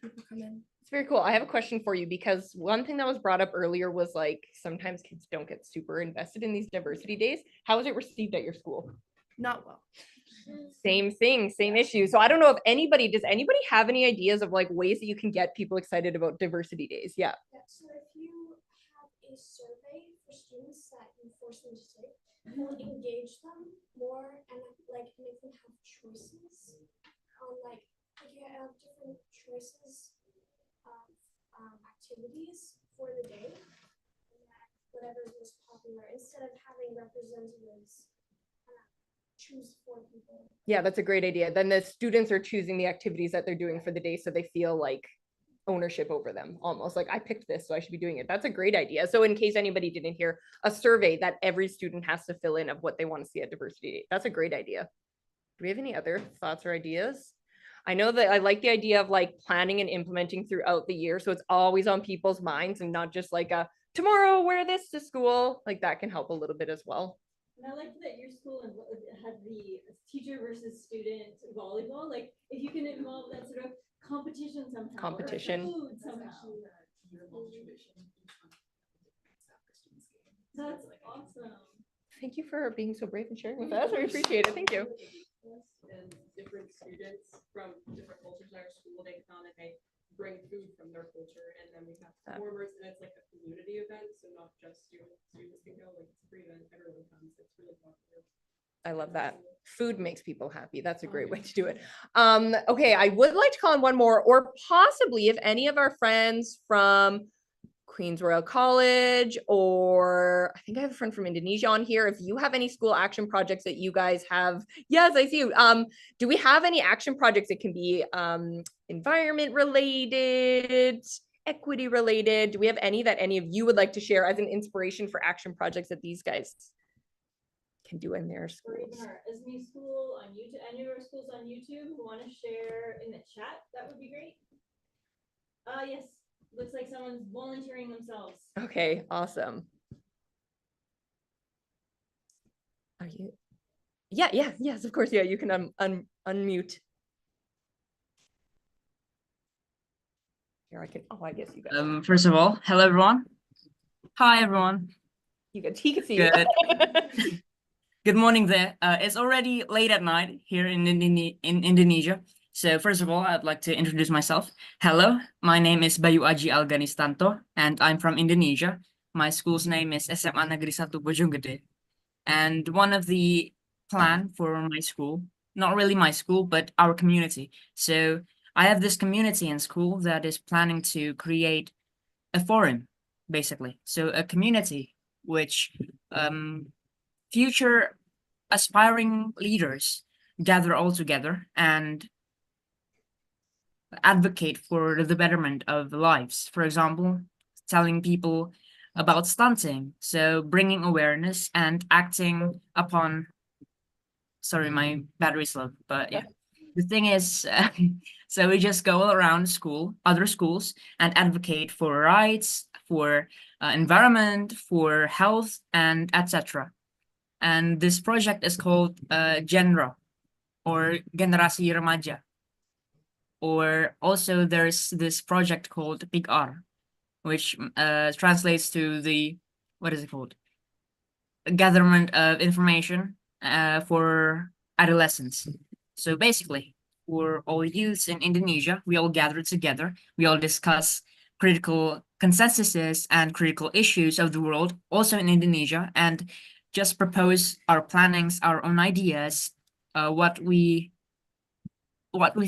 people come in. It's very cool. I have a question for you, because one thing that was brought up earlier was like sometimes kids don't get super invested in these diversity days. How was it received at your school? Not well. Same thing, same issue. So I don't know if does anybody have any ideas of like ways that you can get people excited about diversity days? Yeah. So if you have a survey for students that you force them to take, you'll engage them more and like make them have choices. Like you have different choices of activities for the day, whatever is most popular, instead of having representatives choose for people. Yeah, that's a great idea. Then the students are choosing the activities that they're doing for the day, so they feel like ownership over them, almost like I picked this, so I should be doing it. That's a great idea. So in case anybody didn't hear, a survey that every student has to fill in of what they want to see at Diversity Day. That's a great idea. Do we have any other thoughts or ideas? I know that I like the idea of like planning and implementing throughout the year, so it's always on people's minds and not just like a tomorrow wear this to school. Like that can help a little bit as well. And I like that your school had the teacher versus student volleyball. Like if you can involve that sort of competition somehow. Competition. Or food somehow. That's awesome. Thank you for being so brave and sharing with us. We appreciate it. Thank you. And different students from different cultures in our school, they come and they bring food from their culture, and then we have performers, and it's like a community event, so not just students can go, like it's a free event, everyone comes. It's really popular. I love that. Food makes people happy. That's a great way to do it. Okay, I would like to call on one more, or possibly if any of our friends from Queen's Royal College, or I think I have a friend from Indonesia on here. If you have any school action projects that you guys have, yes, I see you. Do we have any action projects that can be environment related, equity related? Do we have any that any of you would like to share as an inspiration for action projects that these guys can do in their schools? Or even our ESME school on YouTube, any of our schools on YouTube who want to share in the chat, that would be great. Yes. Looks like someone's volunteering themselves. Okay, awesome. Are you? Yeah, yes, of course. Yeah, you can unmute. Here, I can. Oh, I guess you guys. First of all, hello everyone. Hi everyone. He can see you. Good morning there. It's already late at night here in Indonesia. So first of all, I'd like to introduce myself. Hello, my name is Bayu Aji Alganistanto, and I'm from Indonesia. My school's name is SMA Negeri 1 Bojonggede. And one of the plan for my school, not really my school, but our community. So I have this community in school that is planning to create a forum, basically. So a community which future aspiring leaders gather all together and advocate for the betterment of lives. For example, telling people about stunting, so bringing awareness and acting upon. Sorry, my battery's low, but yeah. The thing is, so we just go around other schools, and advocate for rights, for environment, for health, and etc. And this project is called Genro, or Generasi Remaja. Or also there's this project called Big R, which translates to the, what is it called? Gatherment of information for adolescents. So basically, for all youths in Indonesia, we all gather together. We all discuss critical consensuses and critical issues of the world, also in Indonesia, and just propose our plannings, our own ideas, what we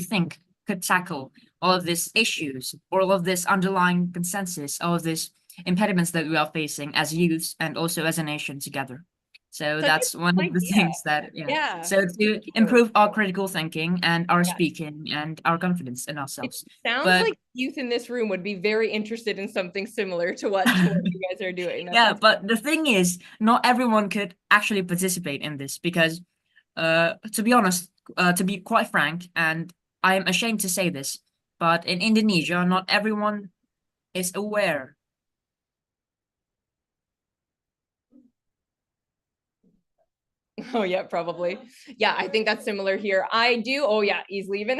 think could tackle all of these issues, all of this underlying consensus, all of these impediments that we are facing as youths and also as a nation together. So that's one of the things that, Yeah. So to improve our critical thinking and our speaking and our confidence in ourselves. Sounds like youth in this room would be very interested in something similar to what you guys are doing. Yeah, but the thing is, not everyone could actually participate in this because, to be honest, to be quite frank, and I am ashamed to say this, but in Indonesia, not everyone is aware. Oh yeah, probably. Yeah, I think that's similar here. I do. Oh yeah, he's leaving.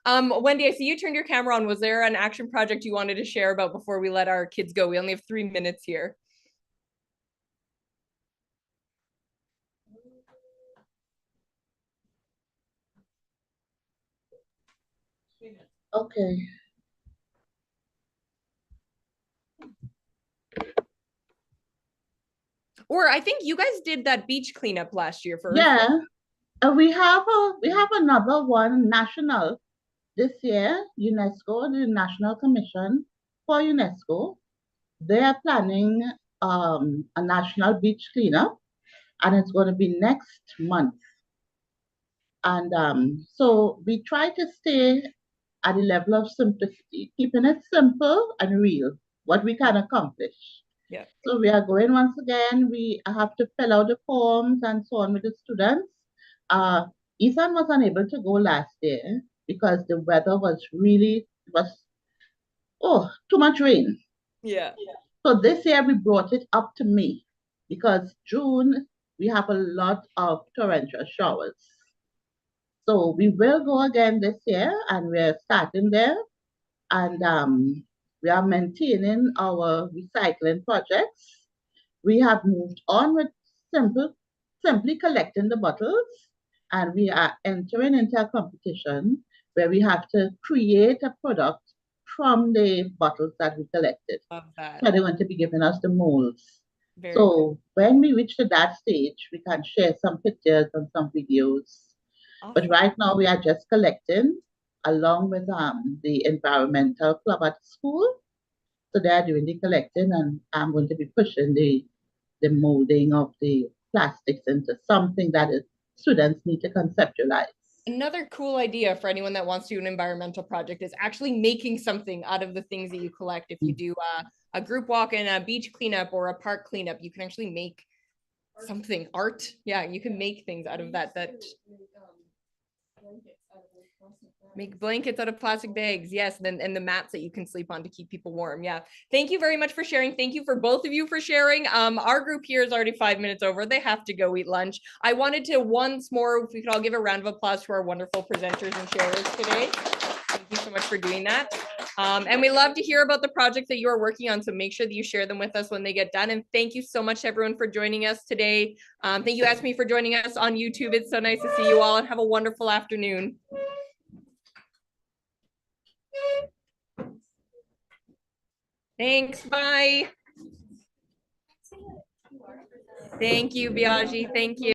Wendy, I see you turned your camera on. Was there an action project you wanted to share about before we let our kids go? We only have 3 minutes here. Okay. Or I think you guys did that beach cleanup last year for Yeah, we have another one national this year. UNESCO, the National Commission for UNESCO, they are planning a national beach cleanup, and it's going to be next month. And so we try to stay at the level of simplicity, keeping it simple and real, what we can accomplish. Yeah. So we are going once again. We have to fill out the forms and so on with the students. Ethan was unable to go last year because the weather was too much rain. Yeah. So this year we brought it up to May because June we have a lot of torrential showers. So we will go again this year, and we're starting there, and we are maintaining our recycling projects. We have moved on with simply collecting the bottles, and we are entering into a competition where we have to create a product from the bottles that we collected. Love that. So they're going to be giving us the molds. Very so cool. when we reach to that stage, we can share some pictures and some videos. Awesome. But right now we are just collecting along with the environmental club at school. So they're doing the collecting, and I'm going to be pushing the molding of the plastics into something that students need to conceptualize. Another cool idea for anyone that wants to do an environmental project is actually making something out of the things that you collect. If you do a group walk and a beach cleanup or a park cleanup, you can actually make something, art. Yeah, you can make things out of that. Make blankets out of plastic bags. Yes. And the mats that you can sleep on to keep people warm. Yeah. Thank you very much for sharing. Thank you for both of you for sharing. Our group here is already 5 minutes over. They have to go eat lunch. I wanted to once more, if we could all give a round of applause to our wonderful presenters and sharers today. Thank you so much for doing that. And we love to hear about the projects that you are working on. So make sure that you share them with us when they get done. And thank you so much, everyone, for joining us today. Thank you, Esme, for joining us on YouTube. It's so nice to see you all, and have a wonderful afternoon. Thanks. Bye. Thank you, Biagi. Thank you.